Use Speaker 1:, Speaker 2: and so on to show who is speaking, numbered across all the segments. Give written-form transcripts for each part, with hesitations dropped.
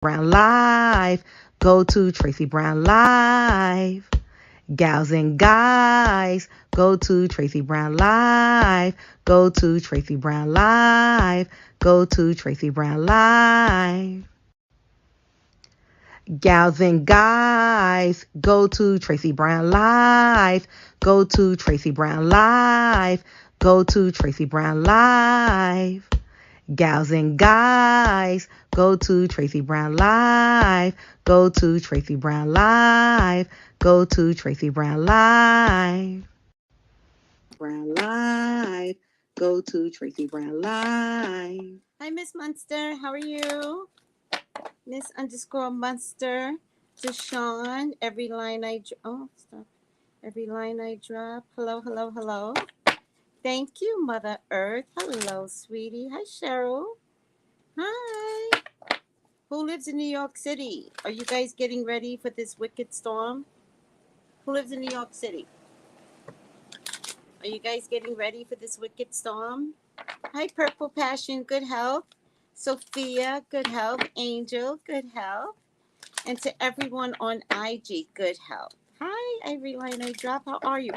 Speaker 1: Brown Live. Go to Tracey Brown Live. Gals and guys, go to Tracey Brown Live. Go to Tracey Brown Live. Go to Tracey Brown Live. Gals and guys, go to Tracey Brown Live. Go to Tracey Brown Live. Go to Tracey Brown Live. Gals and guys, go to Tracey Brown Live. Go to Tracey Brown Live. Go to Tracey Brown Live. Brown Live. Go to Tracey Brown Live.
Speaker 2: Hi, Miss Munster. How are you? Miss _ Munster. Deshawn. Every line I stop. Every line I drop. Hello, hello, hello. Thank you, Mother Earth. Hello, sweetie. Hi, Cheryl. Hi. Who lives in New York City? Are you guys getting ready for this wicked storm? Who lives in New York City? Are you guys getting ready for this wicked storm? Hi, Purple Passion. Good health. Sophia. Good health. Angel. Good health. And to everyone on IG, good health. Hi, every line I drop. How are you?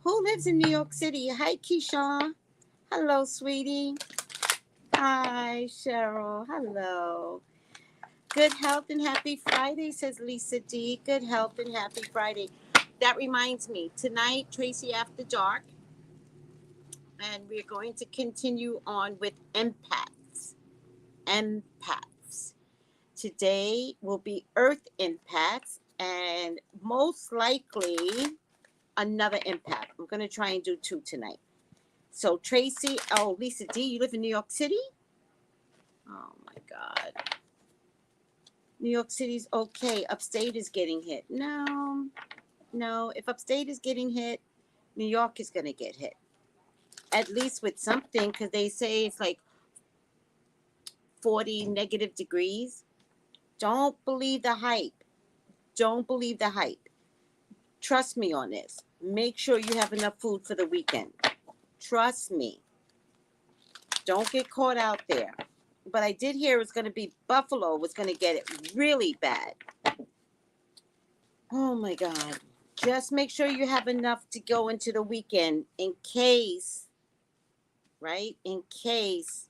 Speaker 2: Who lives in New York City? Hi, Keisha. Hello, sweetie. Hi, Cheryl. Hello. Good health and happy Friday, says Lisa D. Good health and happy Friday. That reminds me, tonight, Tracy After Dark, and we're going to continue on with empaths. Empaths. Today will be Earth empaths, and most likely another empath. I'm going to try and do 2 tonight. So Tracy, Lisa D, you live in New York City? Oh my God. New York City's okay. Upstate is getting hit. No. If upstate is getting hit, New York is going to get hit. At least with something, because they say it's like 40 negative degrees. Don't believe the hype. Don't believe the hype. Trust me on this. Make sure you have enough food for the weekend. Trust me. Don't get caught out there. But I did hear it's going to be Buffalo was going to get it really bad. Oh my God. Just make sure you have enough to go into the weekend in case, right? In case.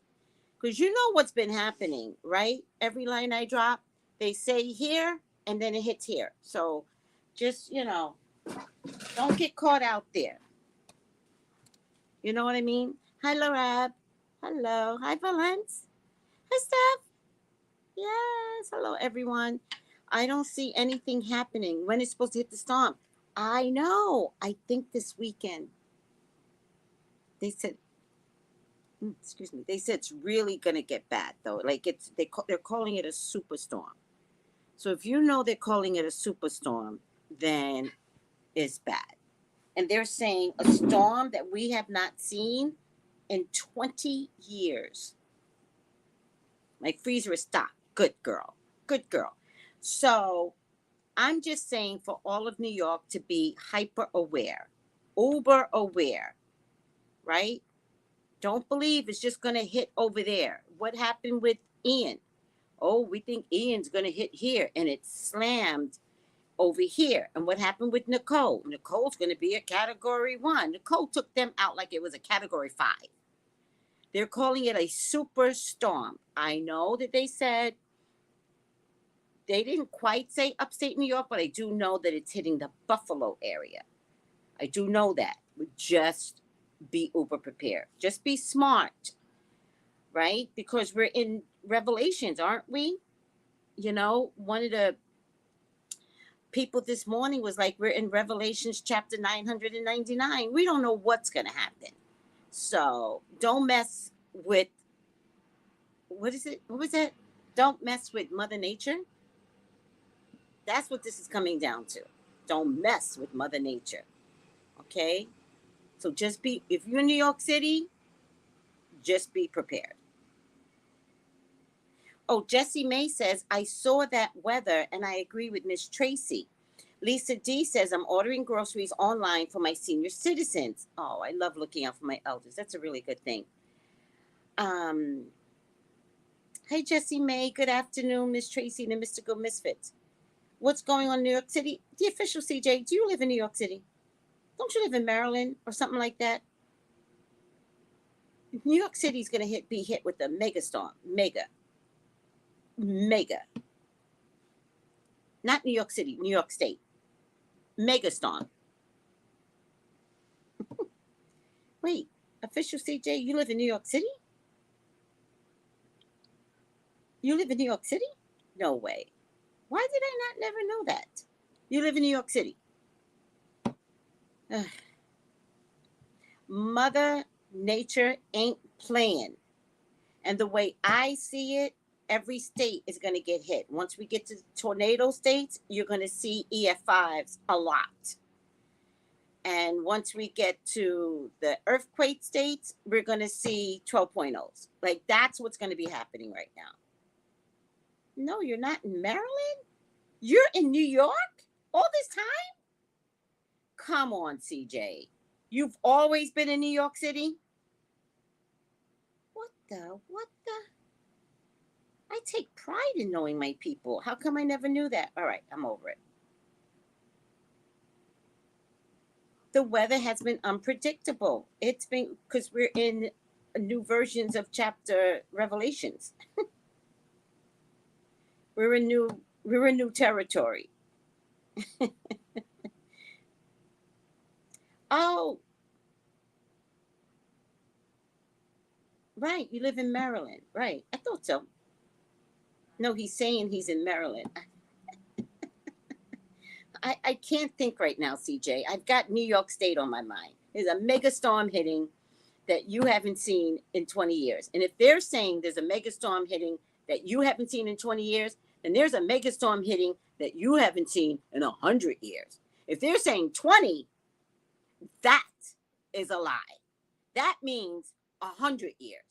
Speaker 2: Because you know what's been happening, right? Every line I drop, they say here and then it hits here. So just, don't get caught out there. You know what I mean? Hi, Larab. Hello. Hi, Valence. Hi, Steph. Yes. Hello, everyone. I don't see anything happening. When it's supposed to hit the storm? I know. I think this weekend. They said, excuse me. They said it's really gonna get bad though. Like they're calling it a superstorm. So if you know they're calling it a superstorm, then it's bad. And they're saying a storm that we have not seen in 20 years. My freezer is stocked. Good girl. Good girl. So I'm just saying for all of New York to be hyper aware, uber aware, right? Don't believe it's just going to hit over there. What happened with Ian? Oh, we think Ian's going to hit here, and it slammed over here. And what happened with Nicole? Nicole's going to be a category 1. Nicole took them out like it was a category 5. They're calling it a super storm. I know that they said, they didn't quite say upstate New York, but I do know that it's hitting the Buffalo area. I do know that. Just be uber prepared. Just be smart, right? Because we're in Revelations, aren't we? One of the people this morning was like, we're in Revelations chapter 999. We don't know what's going to happen. So don't mess with, what is it? What was that? Don't mess with Mother Nature. That's what this is coming down to. Don't mess with Mother Nature. Okay? So just be, if you're in New York City, just be prepared. Oh, Jessie May says, I saw that weather and I agree with Miss Tracy. Lisa D says, I'm ordering groceries online for my senior citizens. Oh, I love looking out for my elders. That's a really good thing. Hey, Jessie May. Good afternoon, Miss Tracy and the Mystical Misfits. What's going on in New York City? The official CJ, do you live in New York City? Don't you live in Maryland or something like that? New York City's going to be hit with a mega storm. Mega. Not New York City, New York State. Mega storm. Wait, official CJ, you live in New York City? You live in New York City? No way. Why did I not never know that? You live in New York City. Ugh. Mother Nature ain't playing. And the way I see it, every state is going to get hit. Once we get to tornado states, you're going to see EF5s a lot. And once we get to the earthquake states, we're going to see 12.0s. Like, that's what's going to be happening right now. No, you're not in Maryland? You're in New York all this time? Come on, CJ. You've always been in New York City? What the? I take pride in knowing my people. How come I never knew that? All right, I'm over it. The weather has been unpredictable. It's been because we're in new versions of chapter Revelations. We're in new territory. Oh, right. You live in Maryland. Right. I thought so. No, he's saying he's in Maryland. I can't think right now, CJ. I've got New York State on my mind. There's a mega storm hitting that you haven't seen in 20 years. And if they're saying there's a mega storm hitting that you haven't seen in 20 years, then there's a mega storm hitting that you haven't seen in 100 years. If they're saying 20, that is a lie. That means 100 years.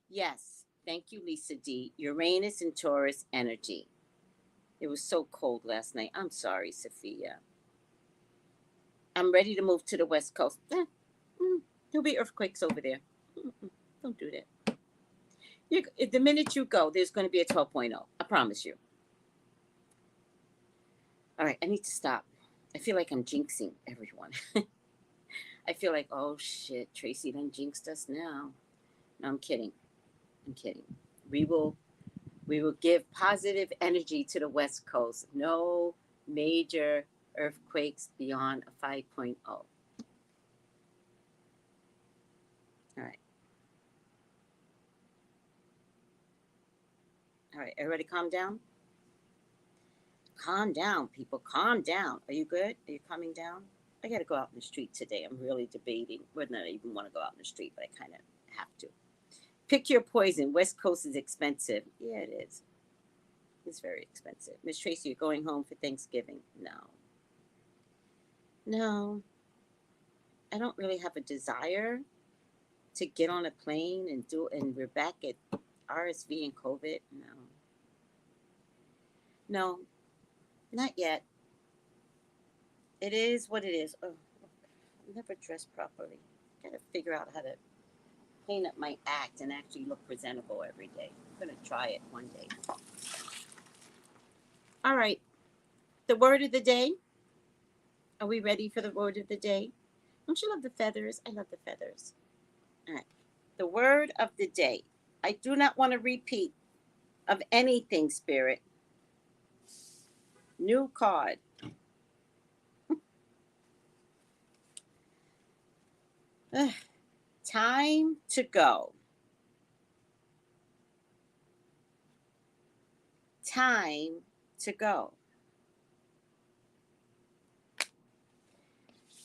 Speaker 2: Yes. Thank you, Lisa D. Uranus and Taurus energy. It was so cold last night. I'm sorry, Sophia. I'm ready to move to the West Coast. There'll be earthquakes over there. Don't do that. The minute you go, there's going to be a 12.0. I promise you. All right, I need to stop. I feel like I'm jinxing everyone. I feel like, oh shit, Tracy done jinxed us now. No, I'm kidding. We will give positive energy to the West Coast. No major earthquakes beyond a 5.0. All right. All right, everybody calm down? Calm down, people. Calm down. Are you good? Are you calming down? I got to go out in the street today. I'm really debating whether or not I even want to go out in the street, but I kind of have to. Pick your poison. West Coast is expensive. Yeah, it is. It's very expensive. Miss Tracy, you're going home for Thanksgiving? No. I don't really have a desire to get on a plane and we're back at RSV and COVID. No, not yet. It is what it is. Oh, I never dressed properly. Got to figure out how to clean up my act and actually look presentable every day. I'm going to try it one day. All right. The word of the day. Are we ready for the word of the day? Don't you love the feathers? I love the feathers. All right. The word of the day. I do not want to repeat of anything, Spirit. New card. Time to go. Time to go.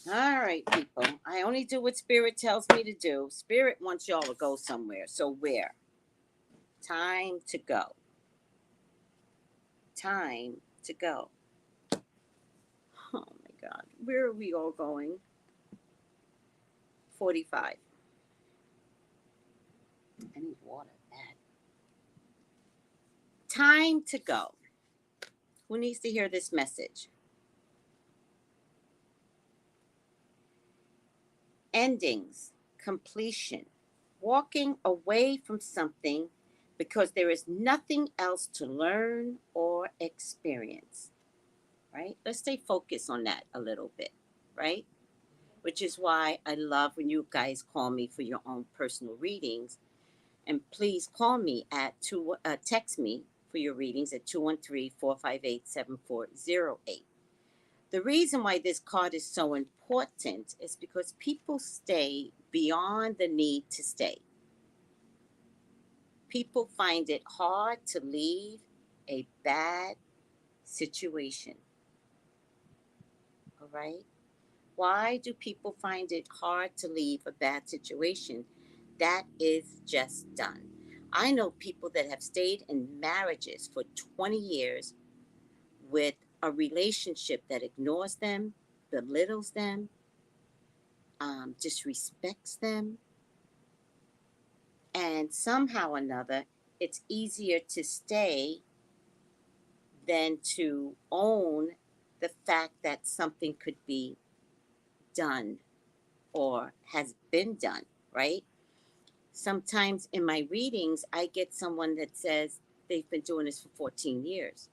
Speaker 2: All right, people. I only do what Spirit tells me to do. Spirit wants y'all to go somewhere. So where? Time to go. Time to go. Oh my God. Where are we all going? 45. I need water bad. Time to go. Who needs to hear this message? Endings, completion, walking away from something because there is nothing else to learn or experience, right? Let's stay focused on that a little bit, right? Which is why I love when you guys call me for your own personal readings. And please call me text me for your readings at 213-458-7408. The reason why this card is so important is because people stay beyond the need to stay. People find it hard to leave a bad situation. All right? Why do people find it hard to leave a bad situation? That is just done. I know people that have stayed in marriages for 20 years with a relationship that ignores them, belittles them, disrespects them, and somehow or another, it's easier to stay than to own the fact that something could be done or has been done, right? Sometimes in my readings, I get someone that says they've been doing this for 14 years.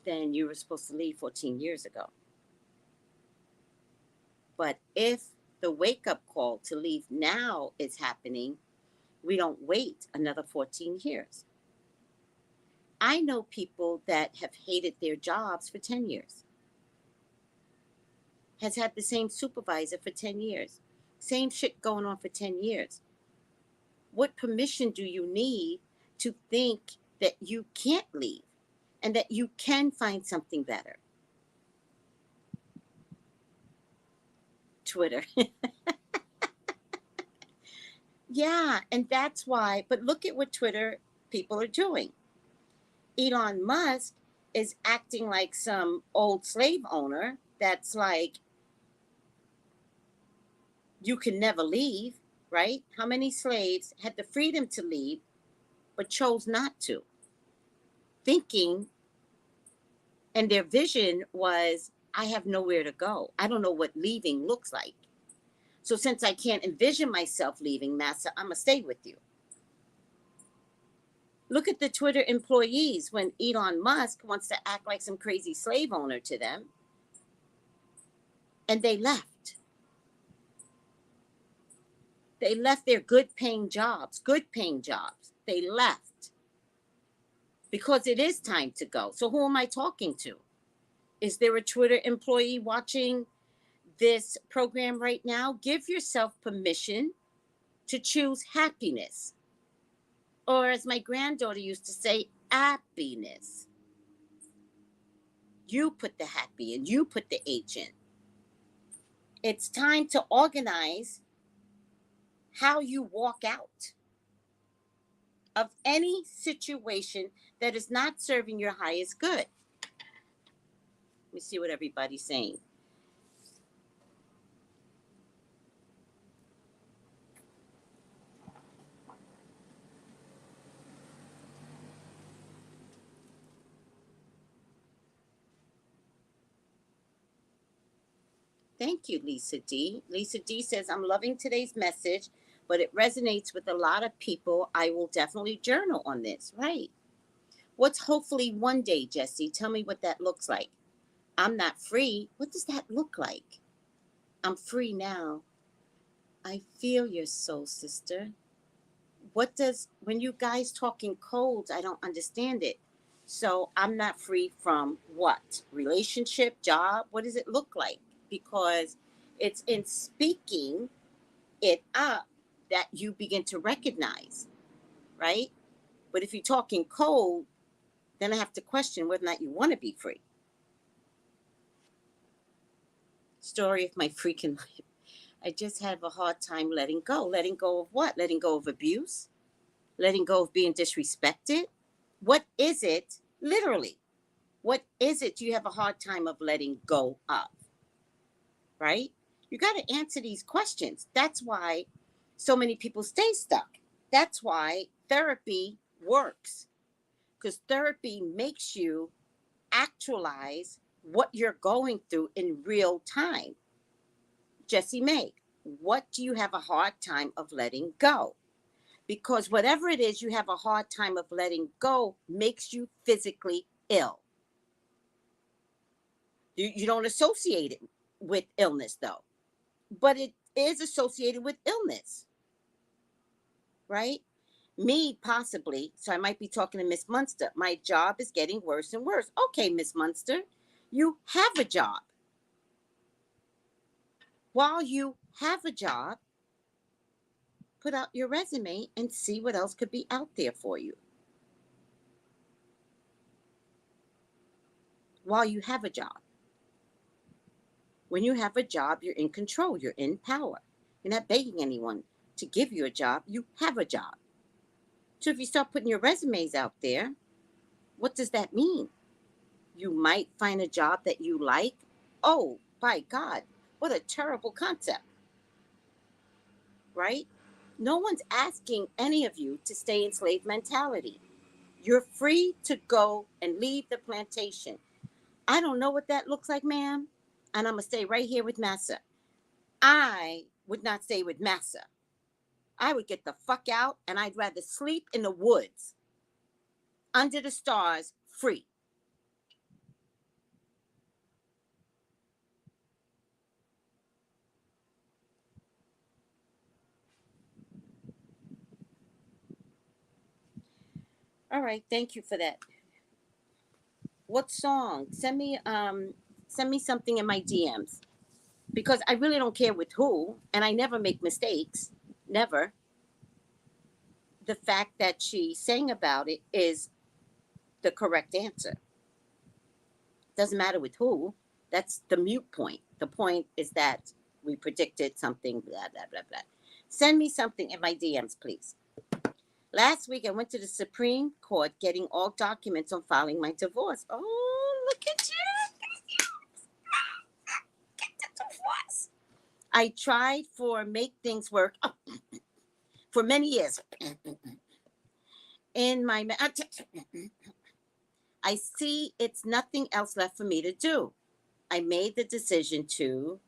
Speaker 2: Then you were supposed to leave 14 years ago. But if the wake up call to leave now is happening, we don't wait another 14 years. I know people that have hated their jobs for 10 years, has had the same supervisor for 10 years, same shit going on for 10 years. What permission do you need to think that you can't leave and that you can find something better? Twitter. Yeah, and that's why, but look at what Twitter people are doing. Elon Musk is acting like some old slave owner that's like, you can never leave, right? How many slaves had the freedom to leave but chose not to? Thinking, and their vision was, I have nowhere to go. I don't know what leaving looks like. So since I can't envision myself leaving, Massa, I'm going to stay with you. Look at the Twitter employees when Elon Musk wants to act like some crazy slave owner to them. And they left. They left their good paying jobs. They left. Because it is time to go. So who am I talking to? Is there a Twitter employee watching this program right now? Give yourself permission to choose happiness. Or as my granddaughter used to say, happiness. You put the happy in, you put the H in. It's time to organize how you walk out of any situation that is not serving your highest good. Let me see what everybody's saying. Thank you, Lisa D. Lisa D says, I'm loving today's message, but it resonates with a lot of people. I will definitely journal on this. Right. What's hopefully one day, Jesse? Tell me what that looks like. I'm not free. What does that look like? I'm free now. I feel your soul, sister. What does, when you guys talking codes, I don't understand it. So I'm not free from what? Relationship, job? What does it look like? Because it's in speaking it up that you begin to recognize, right? But if you're talking code, then I have to question whether or not you want to be free. Story of my freaking life. I just have a hard time letting go. Letting go of what? Letting go of abuse? Letting go of being disrespected? What is it, literally? What is it you have a hard time of letting go of? Right? You got to answer these questions. That's why so many people stay stuck. That's why therapy works. Because therapy makes you actualize what you're going through in real time. Jessie May, what do you have a hard time of letting go? because whatever it is you have a hard time of letting go makes you physically ill. You don't associate it with illness, though, but it is associated with illness, right? Me, possibly. So I might be talking to Miss Munster. My job is getting worse and worse. Okay, Miss Munster, you have a job. While you have a job, put out your resume and see what else could be out there for you. While you have a job. When you have a job, you're in control. You're in power. You're not begging anyone to give you a job. You have a job. So if you start putting your resumes out there, what does that mean? You might find a job that you like. Oh, by God, what a terrible concept, right? No one's asking any of you to stay in slave mentality. You're free to go and leave the plantation. I don't know what that looks like, ma'am, and I'm going to stay right here with Massa. I would not stay with Massa. I would get the fuck out, and I'd rather sleep in the woods, under the stars, free. All right, thank you for that. What song? Send me something in my DMs, because I really don't care with who, and I never make mistakes. Never. The fact that she sang about it is the correct answer. Doesn't matter with who. That's the mute point. The point is that we predicted something, blah, blah, blah, blah. Send me something in my DMs, please. Last week, I went to the Supreme Court getting all documents on filing my divorce. Oh, look at you. Get the divorce. I tried for make things work for many years. In my... I see it's nothing else left for me to do. I made the decision to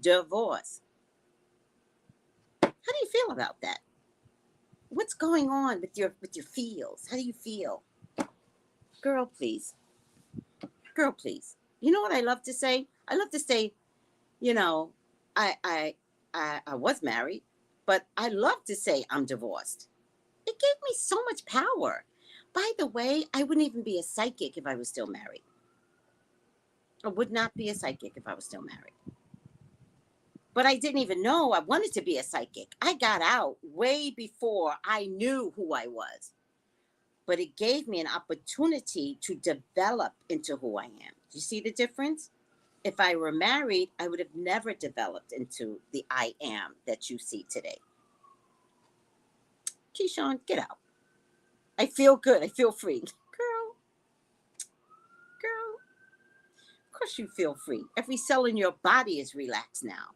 Speaker 2: divorce. How do you feel about that? What's going on with your feels? How do you feel? Girl, please. Girl, please. You know what I love to say? I love to say, you know, I was married, but I love to say I'm divorced. It gave me so much power. By the way, I wouldn't even be a psychic if I was still married. I would not be a psychic if I was still married. But I didn't even know I wanted to be a psychic. I got out way before I knew who I was. But it gave me an opportunity to develop into who I am. Do you see the difference? If I were married, I would have never developed into the I am that you see today. Keyshawn, get out. I feel good. I feel free. Girl. Of course you feel free. Every cell in your body is relaxed now.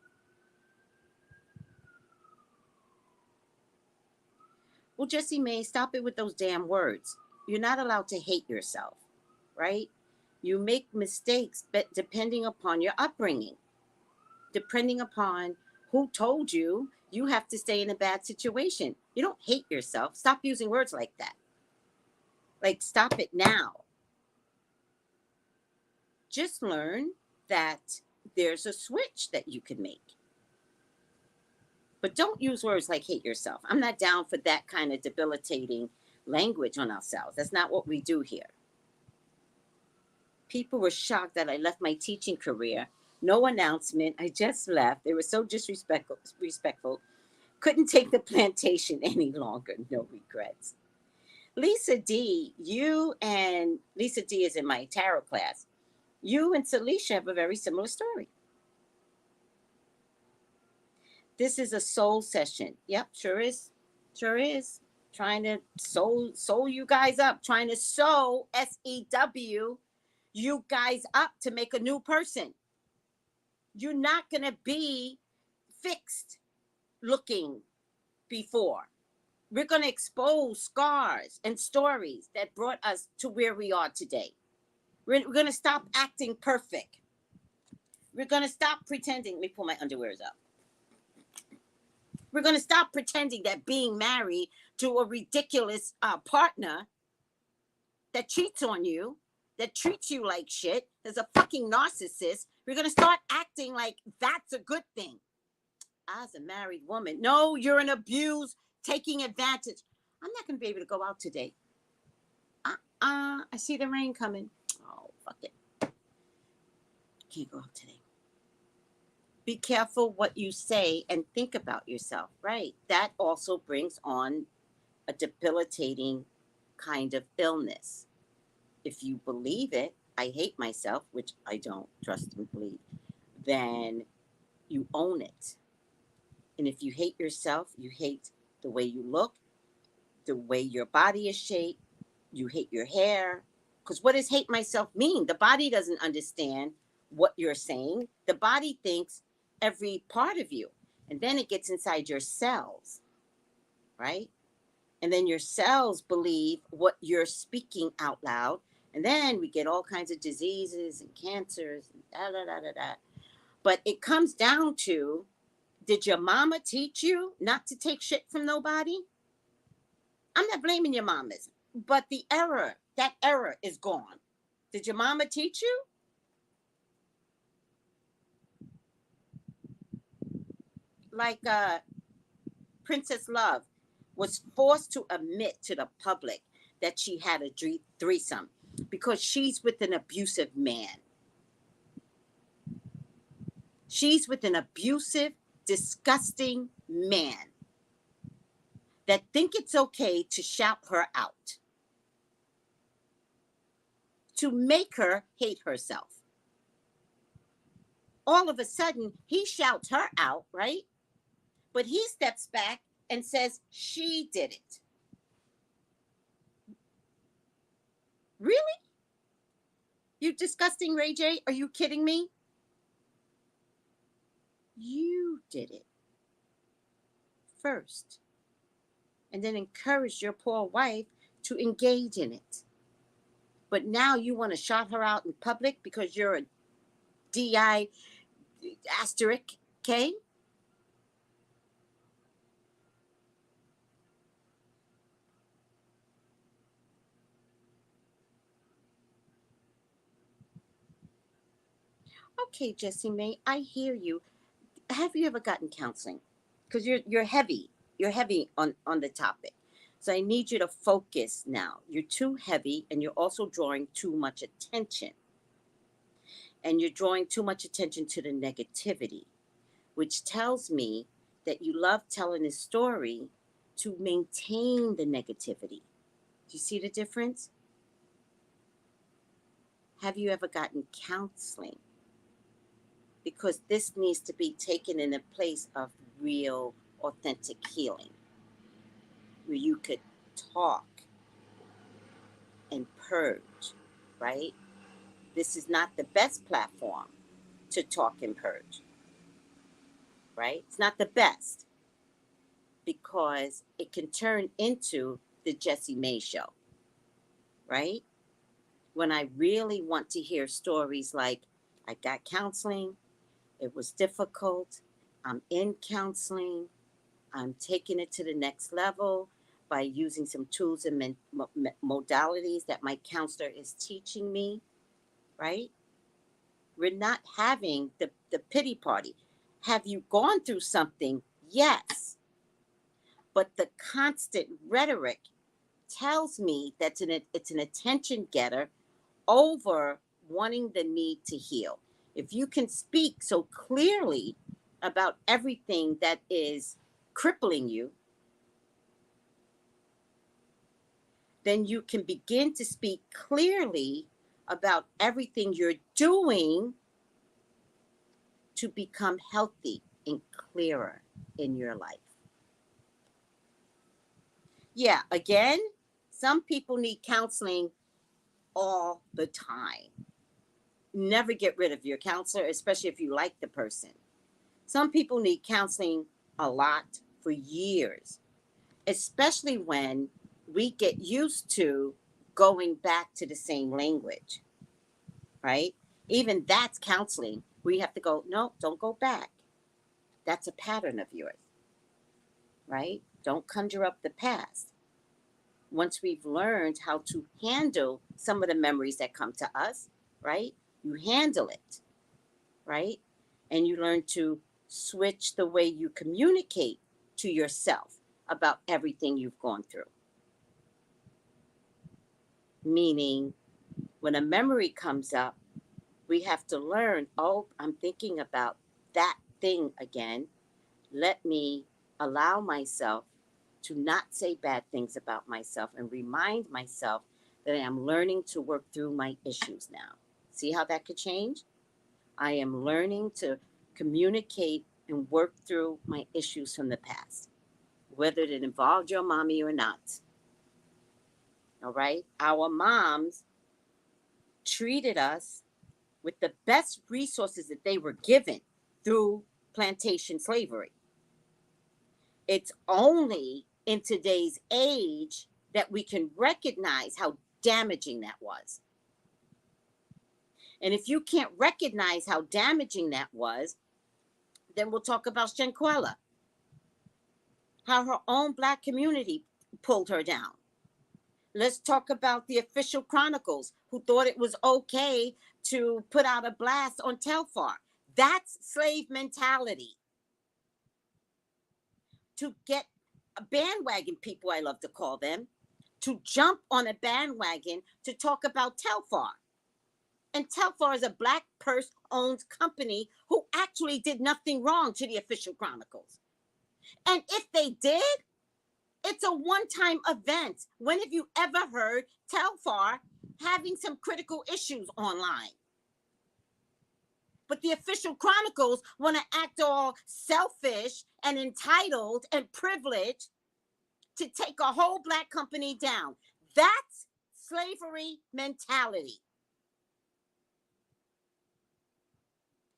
Speaker 2: Well, Jessie May, stop it with those damn words. You're not allowed to hate yourself, right? You make mistakes, but depending upon your upbringing, depending upon who told you you have to stay in a bad situation. You don't hate yourself. Stop using words like that. Like, stop it now. Just learn that there's a switch that you can make. But don't use words like hate yourself. I'm not down for that kind of debilitating language on ourselves. That's not what we do here. People were shocked that I left my teaching career. No announcement. I just left. They were so disrespectful. Couldn't take the plantation any longer. No regrets. Lisa D, you and Lisa D is in my tarot class. You and Celicia have a very similar story. This is a soul session. Yep, sure is. Sure is. Trying to soul you guys up. Trying to sew, SEW, you guys up to make a new person. You're not going to be fixed looking before. We're going to expose scars and stories that brought us to where we are today. We're going to stop acting perfect. We're going to stop pretending. Let me pull my underwears up. We're going to stop pretending that being married to a ridiculous partner that cheats on you, that treats you like shit, is a fucking narcissist, you're going to start acting like that's a good thing. As a married woman, no, you're an abuse, taking advantage. I'm not going to be able to go out today. I see the rain coming. Oh, fuck it. Can't go out today. Be careful what you say and think about yourself, right? That also brings on a debilitating kind of illness. If you believe it, I hate myself, which I don't trust and believe, then you own it. And if you hate yourself, you hate the way you look, the way your body is shaped, you hate your hair. Because what does hate myself mean? The body doesn't understand what you're saying. The body thinks every part of you. And then it gets inside your cells, right? And then your cells believe what you're speaking out loud. And then we get all kinds of diseases and cancers and da da da da da. But it comes down to, did your mama teach you not to take shit from nobody? I'm not blaming your mamas, but that error is gone. Did your mama teach you? Like Princess Love was forced to admit to the public that she had a threesome because she's with an abusive man. She's with an abusive, disgusting man that think it's okay to shout her out, to make her hate herself. All of a sudden, he shouts her out, right? But he steps back and says she did it. Really? You disgusting Ray J? Are you kidding me? You did it first. And then encouraged your poor wife to engage in it. But now you want to shout her out in public because you're a DI asterisk K? Okay, Jessie May, I hear you. Have you ever gotten counseling? Because you're heavy. You're heavy on the topic. So I need you to focus now. You're too heavy and you're also drawing too much attention. And you're drawing too much attention to the negativity, which tells me that you love telling a story to maintain the negativity. Do you see the difference? Have you ever gotten counseling? Because this needs to be taken in a place of real, authentic healing, where you could talk and purge, right? This is not the best platform to talk and purge, right? It's not the best because it can turn into the Jessie May show, right? When I really want to hear stories like, I got counseling, it was difficult, I'm in counseling, I'm taking it to the next level by using some tools and modalities that my counselor is teaching me, right? We're not having the pity party. Have you gone through something? Yes. But the constant rhetoric tells me that it's an attention getter over wanting the need to heal. If you can speak so clearly about everything that is crippling you, then you can begin to speak clearly about everything you're doing to become healthy and clearer in your life. Yeah, again, some people need counseling all the time. Never get rid of your counselor, especially if you like the person. Some people need counseling a lot for years, especially when we get used to going back to the same language, right? Even that's counseling. We have to go, no, don't go back. That's a pattern of yours, right? Don't conjure up the past. once we've learned how to handle some of the memories that come to us, right? You handle it, right? And you learn to switch the way you communicate to yourself about everything you've gone through. Meaning, when a memory comes up, we have to learn, oh, I'm thinking about that thing again. Let me allow myself to not say bad things about myself and remind myself that I am learning to work through my issues now. See how that could change? I am learning to communicate and work through my issues from the past, whether it involved your mommy or not. All right? Our moms treated us with the best resources that they were given through plantation slavery. It's only in today's age that we can recognize how damaging that was. And if you can't recognize how damaging that was, then we'll talk about Shanquella, how her own Black community pulled her down. Let's talk about the official chronicles who thought it was okay to put out a blast on Telfar. That's slave mentality. To get a bandwagon people, I love to call them, to jump on a bandwagon to talk about Telfar. And Telfar is a Black purse-owned company who actually did nothing wrong to the official chronicles. And if they did, it's a one-time event. When have you ever heard Telfar having some critical issues online? But the official chronicles want to act all selfish and entitled and privileged to take a whole Black company down. That's slavery mentality.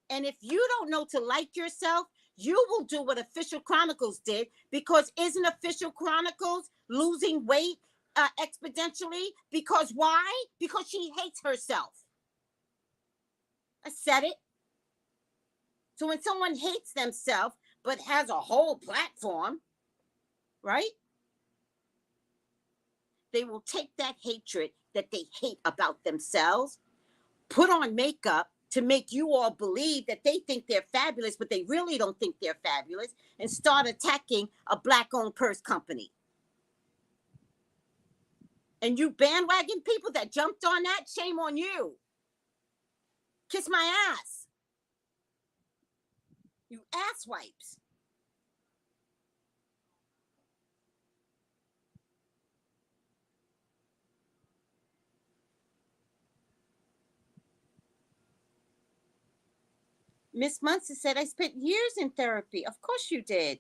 Speaker 2: And if you don't know to like yourself, you will do what Official Chronicles did, because isn't Official Chronicles losing weight exponentially? Because why? Because she hates herself. I said it. So when someone hates themselves but has a whole platform, right? They will take that hatred that they hate about themselves, put on makeup to make you all believe that they think they're fabulous, but they really don't think they're fabulous, and start attacking a Black-owned purse company. And you bandwagon people that jumped on that, shame on you. Kiss my ass. You ass wipes. Miss Munson said, I spent years in therapy. Of course you did.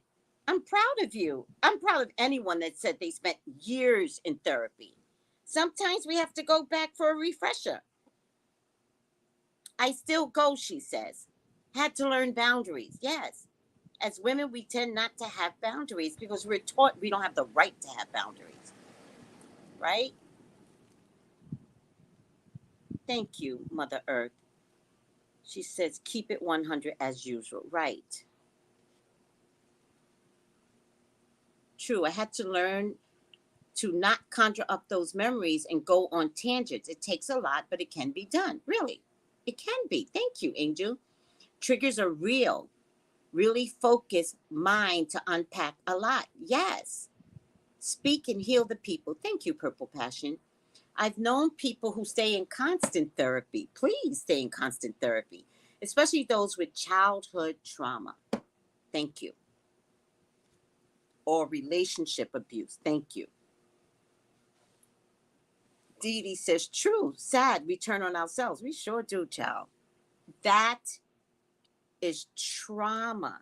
Speaker 2: I'm proud of you. I'm proud of anyone that said they spent years in therapy. Sometimes we have to go back for a refresher. I still go, she says. Had to learn boundaries. Yes. As women, we tend not to have boundaries because we're taught we don't have the right to have boundaries. Right? Thank you, Mother Earth. She says, keep it 100 as usual. Right. True. I had to learn to not conjure up those memories and go on tangents. It takes a lot, but it can be done. Really. It can be. Thank you, Angel. Triggers are real. Really focus mind to unpack a lot. Yes. Speak and heal the people. Thank you, Purple Passion. I've known people who stay in constant therapy. Please stay in constant therapy, especially those with childhood trauma. Thank you. Or relationship abuse. Thank you. Dee Dee says, true, sad, we turn on ourselves. We sure do, child. That is trauma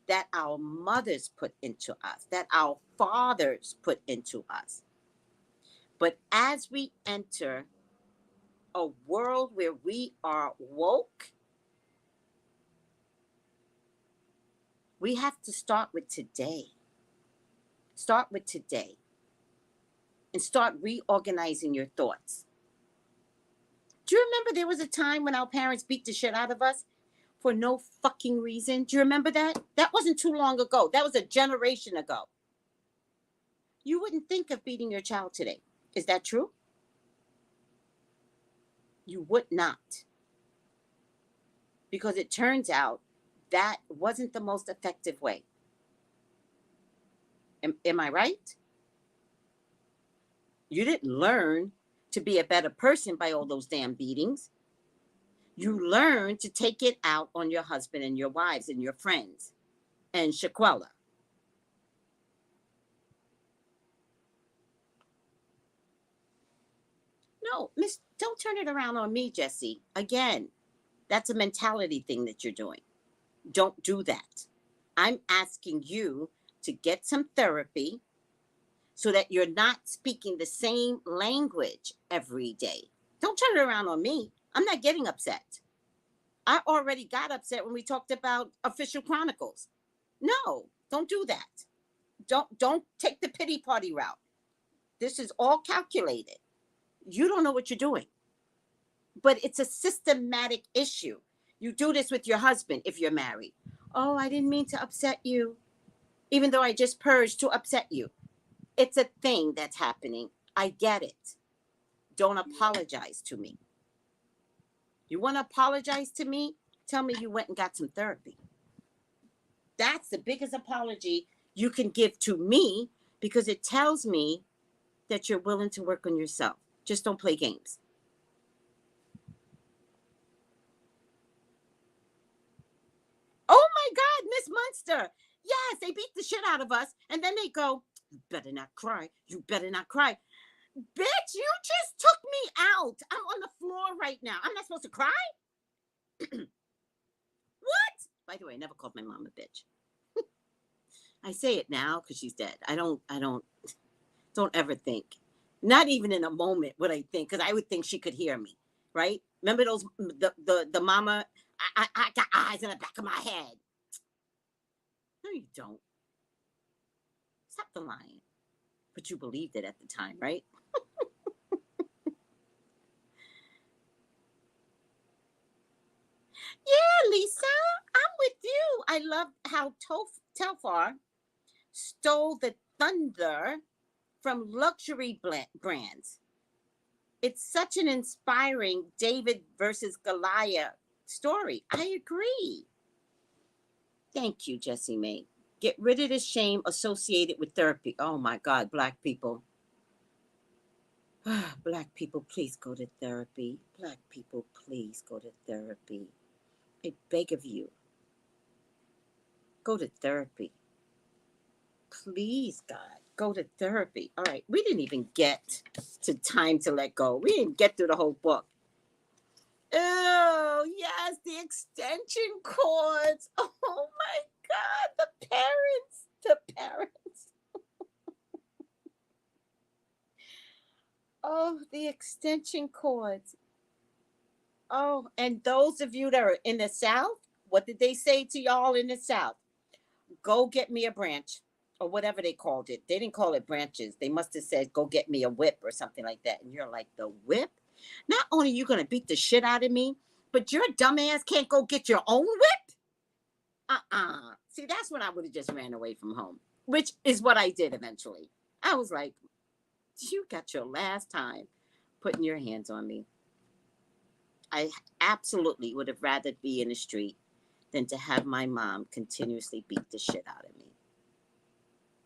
Speaker 2: that our mothers put into us, that our fathers put into us. But as we enter a world where we are woke, we have to start with today. Start with today. And start reorganizing your thoughts. Do you remember there was a time when our parents beat the shit out of us for no fucking reason? Do you remember that? That wasn't too long ago. That was a generation ago. you wouldn't think of beating your child today. Is that true? You would not. Because it turns out that wasn't the most effective way. Am I right? You didn't learn to be a better person by all those damn beatings. You learned to take it out on your husband and your wives and your friends and Shaquella. No, Miss, don't turn it around on me, Jesse. Again, that's a mentality thing that you're doing. Don't do that. I'm asking you to get some therapy so that you're not speaking the same language every day. Don't turn it around on me. I'm not getting upset. I already got upset when we talked about official chronicles. No, don't do that. Don't take the pity party route. This is all calculated. You don't know what you're doing. But it's a systematic issue. You do this with your husband if you're married. Oh, I didn't mean to upset you, even though I just purged to upset you. It's a thing that's happening. I get it. Don't apologize to me. You want to apologize to me? Tell me you went and got some therapy. That's the biggest apology you can give to me, because it tells me that you're willing to work on yourself. Just don't play games. Oh my God, Miss Munster. Yes, they beat the shit out of us. And then they go, you better not cry. You better not cry. Bitch, you just took me out. I'm on the floor right now. I'm not supposed to cry? What? By the way, I never called my mom a bitch. I say it now because she's dead. I don't ever think. Not even in a moment would I think, because I would think she could hear me, right? Remember those, the mama, I got eyes in the back of my head. No, you don't. Stop the lying. But you believed it at the time, right? Yeah, Lisa, I'm with you. I love how Telfar stole the thunder from luxury brands. It's such an inspiring David versus Goliath story. I agree. Thank you, Jessie Mae. Get rid of the shame associated with therapy. Oh my God, Black people. Black people, please go to therapy. Black people, please go to therapy. I beg of you. Go to therapy. Please, God, go to therapy. All right, we didn't even get to Time to Let Go. We didn't get through the whole book. Oh, yes, the extension cords. Oh, my God, the parents. Oh, the extension cords. Oh, and those of you that are in the South, what did they say to y'all in the South? Go get me a branch, or whatever they called it. They didn't call it branches. They must have said, go get me a whip or something like that. And you're like, the whip? Not only are you going to beat the shit out of me, but your dumbass can't go get your own whip? See, that's when I would have just ran away from home, which is what I did eventually. I was like, you got your last time putting your hands on me. I absolutely would have rather be in the street than to have my mom continuously beat the shit out of me.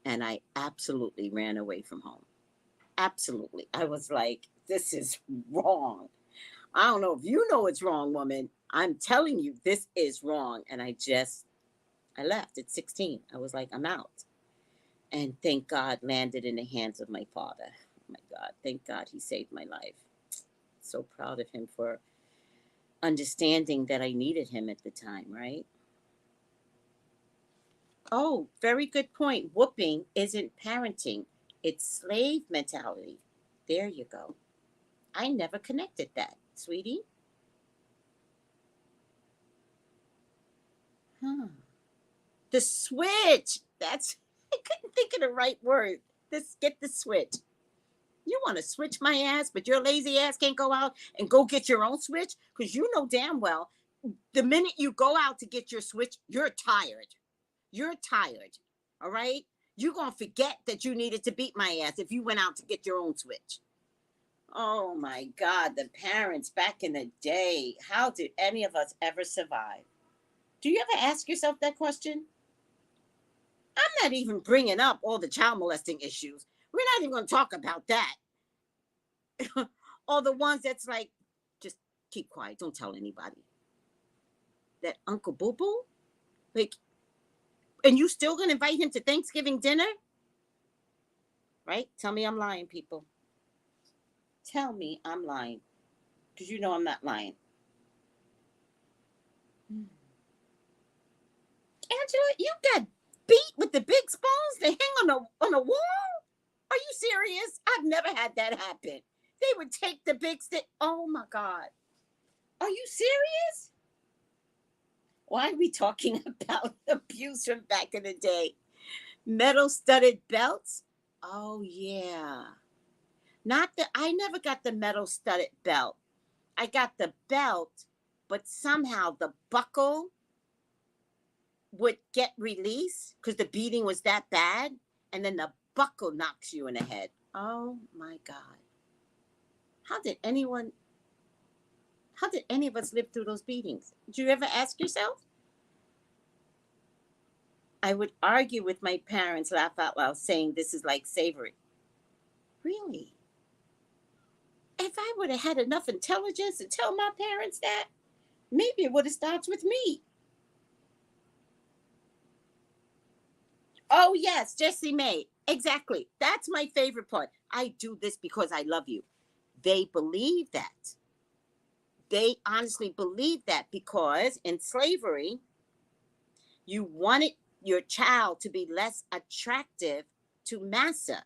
Speaker 2: And I absolutely ran away from home. Absolutely. I was like, this is wrong. I don't know if you know it's wrong, woman. I'm telling you, this is wrong. And I left at 16. I was like, I'm out. And thank God landed in the hands of my father. Oh my God. Thank God he saved my life. So proud of him for understanding that I needed him at the time, right? Oh, very good point. Whooping isn't parenting. It's slave mentality. There you go. I never connected that, sweetie. Huh. The switch. That's, I couldn't think of the right word. Get the switch. You want to switch my ass, but your lazy ass can't go out and go get your own switch? Because you know damn well, the minute you go out to get your switch, you're tired. You're tired. All right? You're going to forget that you needed to beat my ass if you went out to get your own switch. Oh my God, the parents back in the day. How did any of us ever survive? Do you ever ask yourself that question? I'm not even bringing up all the child molesting issues. We're not even going to talk about that. Or the ones that's like, just keep quiet, don't tell anybody. That Uncle Boo Boo? Like, and you still going to invite him to Thanksgiving dinner? Right? Tell me I'm lying, people. Tell me I'm lying. Because you know I'm not lying. Angela, you got beat with the big spoons that hang on the wall? Are you serious? I've never had that happen. They would take the big stick. Oh my God. Are you serious? Why are we talking about abuse from back in the day? Metal studded belts? Oh yeah. I never got the metal studded belt. I got the belt, but somehow the buckle would get released because the beating was that bad, and then the buckle knocks you in the head. Oh my God. How did any of us live through those beatings? Did you ever ask yourself? I would argue with my parents, laugh out loud, saying this is like slavery. Really? If I would have had enough intelligence to tell my parents that, maybe it would have started with me. Oh, yes, Jessie May. Exactly. That's my favorite part. I do this because I love you. They believe that. They honestly believe that because in slavery, you wanted your child to be less attractive to massa.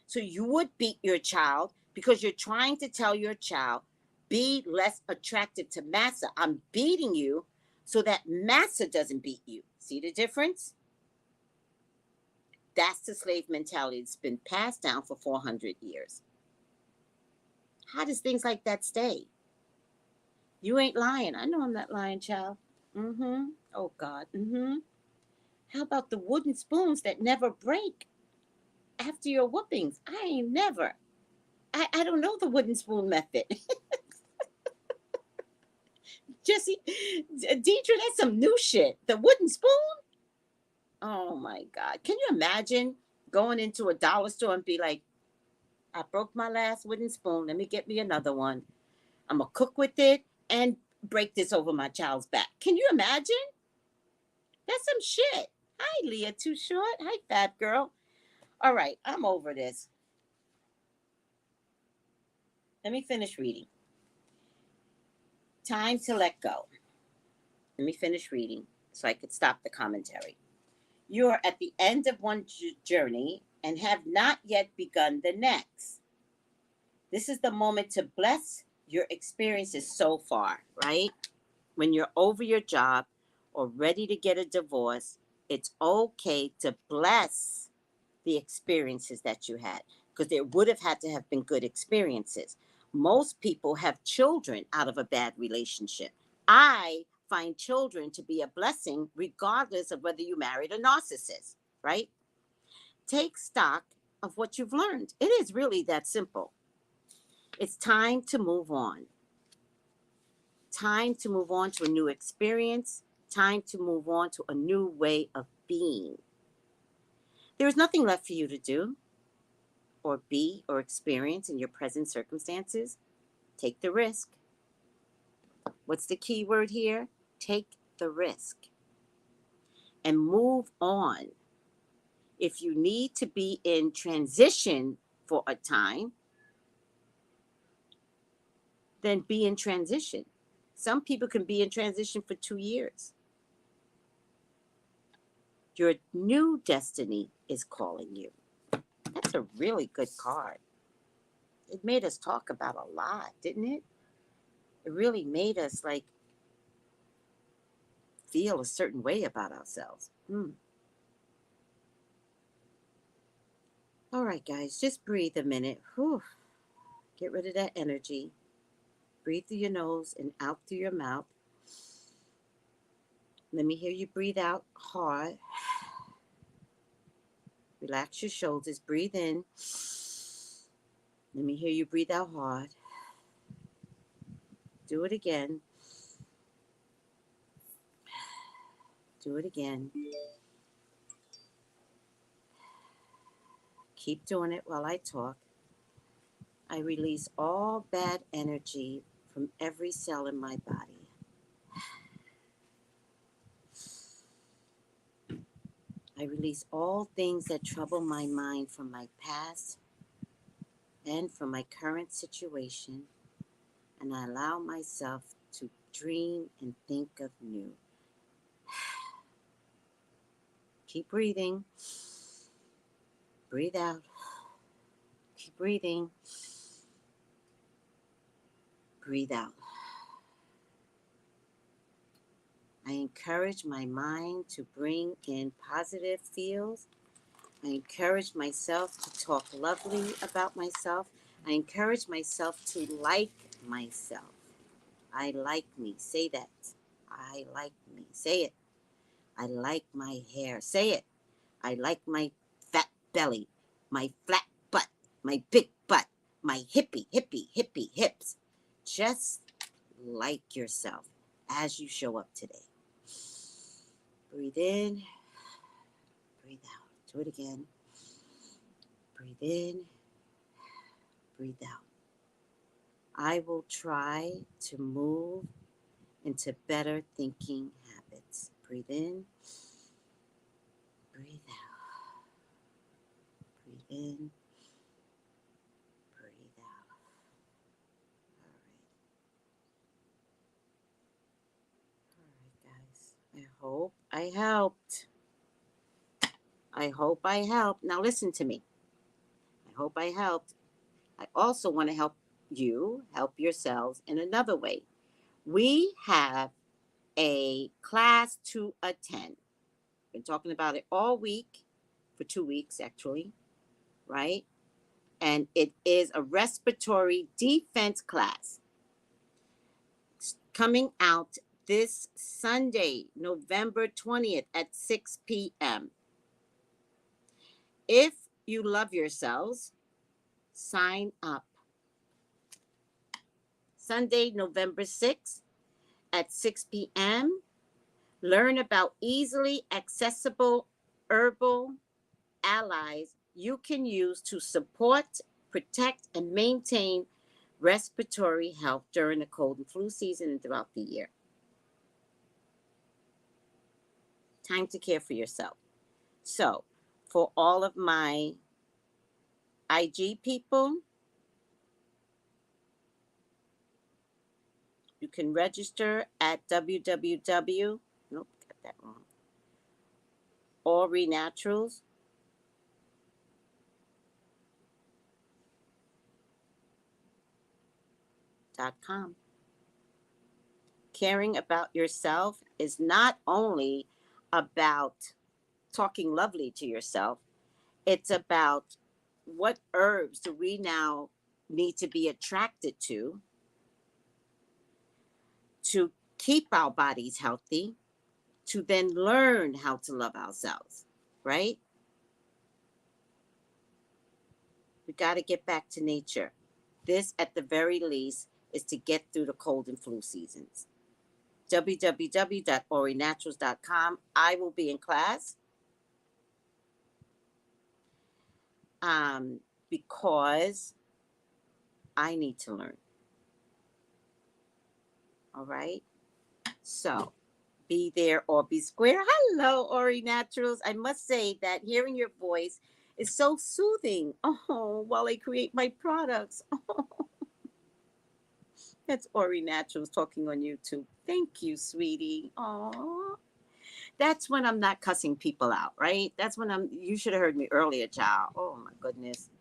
Speaker 2: So you would beat your child because you're trying to tell your child, be less attractive to massa. I'm beating you so that massa doesn't beat you. See the difference? That's the slave mentality. It's been passed down for 400 years. How does things like that stay? You ain't lying. I know I'm not lying, child. Mm-hmm. Oh, God. Mm-hmm. How about the wooden spoons that never break after your whoopings? I ain't never. I don't know the wooden spoon method. Jesse, Deidre, that's some new shit. The wooden spoon? Oh, my God. Can you imagine going into a dollar store and be like, I broke my last wooden spoon. Let me get me another one. I'm going to cook with it and break this over my child's back. Can you imagine? That's some shit. Hi, Leah Too Short. Hi, Fat Girl. All right, I'm over this. Let me finish reading. Time to let go. Let me finish reading so I could stop the commentary. You are at the end of one journey and have not yet begun the next. This is the moment to bless your experiences so far, right? When you're over your job or ready to get a divorce, it's okay to bless the experiences that you had because there would have had to have been good experiences. Most people have children out of a bad relationship. I find children to be a blessing regardless of whether you married a narcissist, right? Take stock of what you've learned. It is really that simple. It's time to move on. Time to move on to a new experience. Time to move on to a new way of being. There is nothing left for you to do or be or experience in your present circumstances. Take the risk. What's the key word here? Take the risk and move on. If you need to be in transition for a time, then be in transition. Some people can be in transition for 2 years. Your new destiny is calling you. That's a really good card. It made us talk about a lot, didn't it? It really made us like feel a certain way about ourselves. All right, guys, just breathe a minute. Whew. Get rid of that energy. Breathe through your nose and out through your mouth. Let me hear you breathe out hard. Relax your shoulders. Breathe in. Let me hear you breathe out hard. Do it again. Do it again. Keep doing it while I talk. I release all bad energy from every cell in my body. I release all things that trouble my mind from my past and from my current situation, and I allow myself to dream and think of new. Keep breathing. Breathe out. Keep breathing. Breathe out. I encourage my mind to bring in positive feels. I encourage myself to talk lovely about myself. I encourage myself to like myself. I like me. Say that. I like me. Say it. I like my hair. Say it. I like my fat belly, my flat butt, my big butt, my hippie hips. Just like yourself as you show up today. Breathe in, breathe out. Do it again. Breathe in, breathe out. I will try to move into better thinking habits. Breathe in, breathe out. Breathe in, breathe out. All right, guys. I hope I helped. I hope I helped. Now listen to me. I hope I helped. I also want to help you help yourselves in another way. We have a class to attend. Been talking about it all week, for 2 weeks actually, right? And it is a respiratory defense class. It's coming out this Sunday, November 20th at 6 p.m. If you love yourselves, sign up. Sunday, November 6th at 6 p.m. Learn about easily accessible herbal allies you can use to support, protect, and maintain respiratory health during the cold and flu season and throughout the year. Time to care for yourself. So, for all of my IG people, you can register at www. Nope, got that wrong. ORUNaturals.com. Caring about yourself is not only about talking lovely to yourself, it's about what herbs do we now need to be attracted to keep our bodies healthy, to then learn how to love ourselves, right? We got to get back to nature. This, at the very least, is to get through the cold and flu seasons. www.orinaturals.com. I will be in class because I need to learn. All right? So, be there or be square. Hello, Ori Naturals. I must say that hearing your voice is so soothing. Oh, while I create my products. Oh, that's Ori Naturals talking on YouTube. Thank you, sweetie. Oh, that's when I'm not cussing people out, right? That's when you should have heard me earlier, child. Oh, my goodness.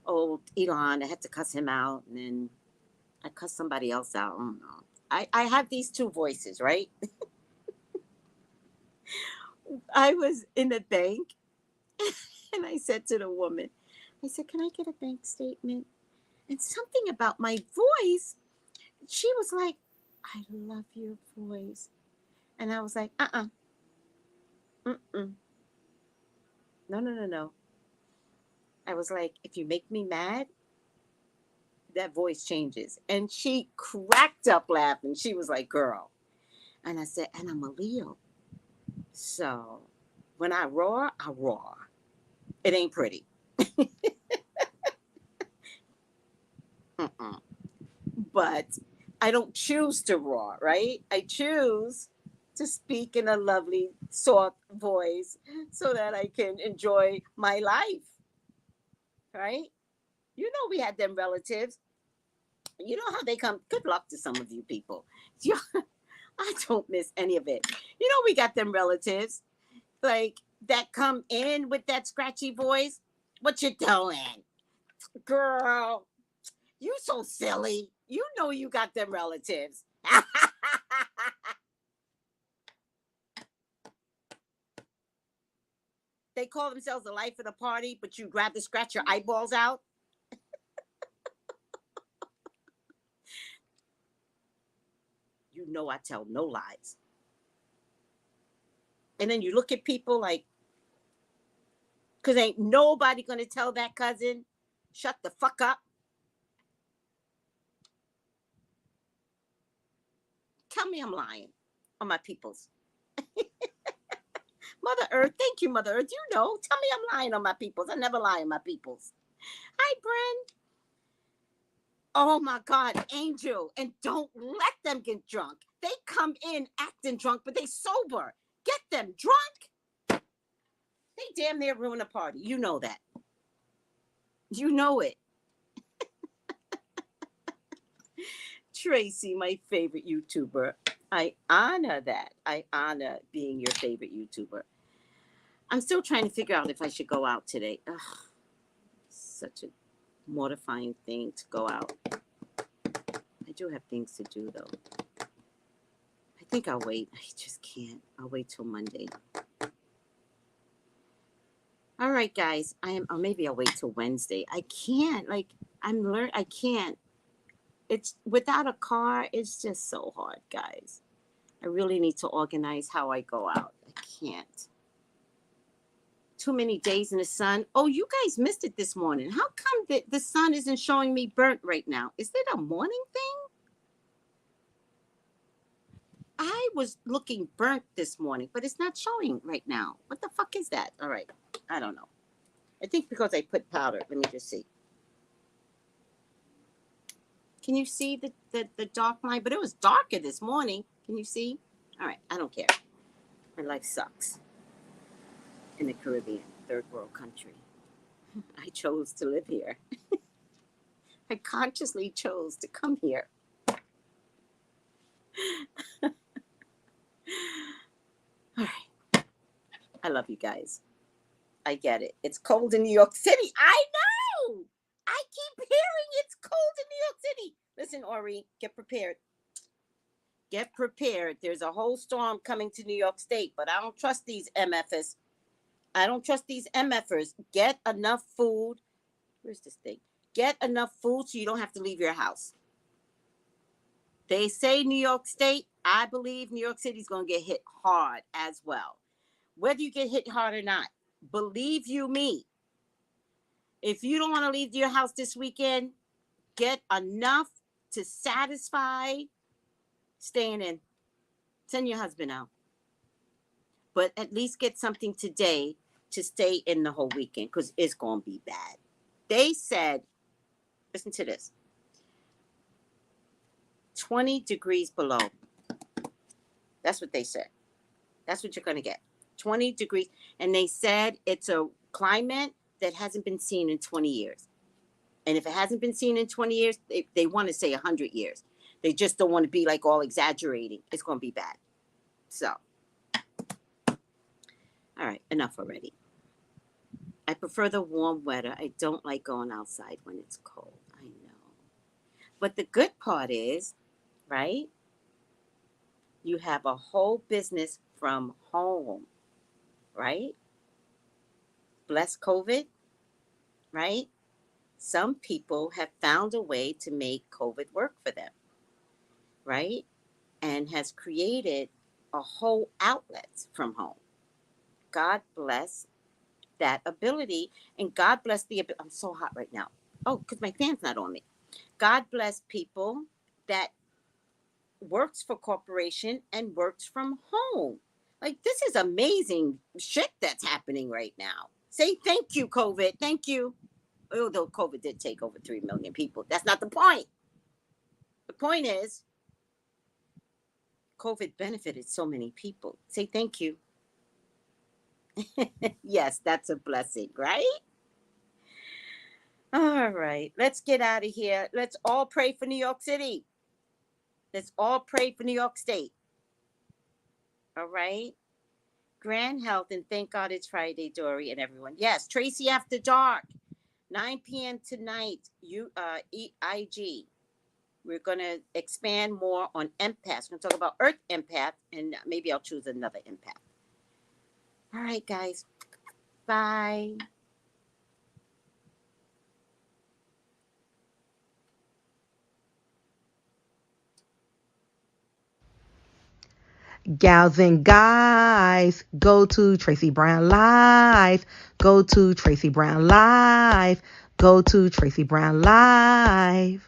Speaker 2: Oh, Elon, I had to cuss him out, and then I cussed somebody else out. Oh, no. I have these two voices, right? I was in the bank and I said to the woman, I said, can I get a bank statement? And something about my voice, she was like, I love your voice. And I was like, mm-mm. No, no, no, no. I was like, if you make me mad, that voice changes. And she cracked up laughing. She was like, girl. And I said, and I'm a Leo. So when I roar, I roar. It ain't pretty. Mm-mm. But I don't choose to roar, right? I choose to speak in a lovely, soft voice so that I can enjoy my life, right? You know, we had them relatives. You know how they come. Good luck to some of you people. I don't miss any of it. You know, we got them relatives like that come in with that scratchy voice. What you doing, girl? You so silly. You know you got them relatives. They call themselves the life of the party, but you grab to scratch your eyeballs out. You know I tell no lies. And then you look at people like, because ain't nobody going to tell that cousin, shut the fuck up. Tell me I'm lying on my peoples. Mother Earth, thank you, Mother Earth. You know, tell me I'm lying on my peoples. I never lie on my peoples. Hi, Bren. Oh my God, Angel. And don't let them get drunk. They come in acting drunk, but they sober. Get them drunk. They damn near ruin a party. You know that. You know it. Tracy, my favorite YouTuber. I honor that. I honor being your favorite YouTuber. I'm still trying to figure out if I should go out today. Ugh, such a mortifying thing to go out. I do have things to do though. I think I'll wait. I just can't. I'll wait till Monday. All right, guys. Or maybe I'll wait till Wednesday. I can't. Like, I can't. It's without a car. It's just so hard, guys. I really need to organize how I go out. I can't. Too many days in the sun. Oh, you guys missed it this morning. How come the sun isn't showing me burnt right now? Is it a morning thing? I was looking burnt this morning, but it's not showing right now. What the fuck is that? All right. I don't know. I think because I put powder. Let me just see. Can you see the dark line? But it was darker this morning. Can you see? All right. I don't care. My life sucks. In the Caribbean, third world country. I chose to live here. I consciously chose to come here. All right. I love you guys. I get it. It's cold in New York City. I know. I keep hearing it's cold in New York City. Listen, Ori, get prepared. Get prepared. There's a whole storm coming to New York State, but I don't trust these MFers. I don't trust these MFers. Get enough food. Where's this thing? Get enough food so you don't have to leave your house. They say New York State. I believe New York City's going to get hit hard as well. Whether you get hit hard or not, believe you me, if you don't want to leave your house this weekend, get enough to satisfy staying in. Send your husband out. But at least get something today to stay in the whole weekend because it's going to be bad. They said, listen to this, 20 degrees below. That's what they said. That's what you're going to get. 20 degrees. And they said it's a climate that hasn't been seen in 20 years. And if it hasn't been seen in 20 years, they want to say 100 years. They just don't want to be like all exaggerating. It's going to be bad. So, all right, enough already. I prefer the warm weather. I don't like going outside when it's cold. I know. But the good part is, right? You have a whole business from home, right? Bless COVID, right? Some people have found a way to make COVID work for them, right? And has created a whole outlet from home. God bless that ability. And God bless the ability. I'm so hot right now. Oh, because my fan's not on me. God bless people that works for corporation and works from home. Like, this is amazing shit that's happening right now. Say thank you, COVID. Thank you. Although COVID did take over 3 million people. That's not the point. The point is, COVID benefited so many people. Say thank you. Yes, that's a blessing, right? All right, let's get out of here. Let's all pray for New York City. Let's all pray for New York State. All right. Grand health, and thank God it's Friday, Dory and everyone. Yes, Tracy After Dark, 9 p.m. tonight. EIG. We're gonna expand more on empaths. We're gonna talk about Earth empath, and maybe I'll choose another empath. All right, guys. Bye.
Speaker 1: Gals and guys, go to Tracey Brown Live. Go to Tracey Brown Live. Go to Tracey Brown Live.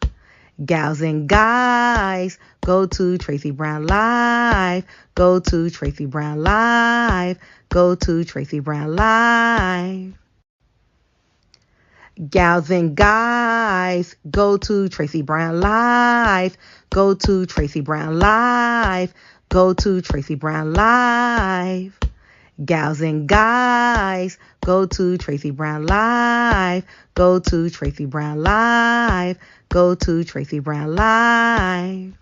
Speaker 1: Gals and guys, go to Tracey Brown Live. Go to Tracey Brown Live. Go to Tracey Brown Live. Gals and guys, go to Tracey Brown Live. Go to Tracey Brown Live. Go to Tracey Brown Live. Gals and guys, go to Tracey Brown Live. Go to Tracey Brown Live. Go to Tracey Brown Live.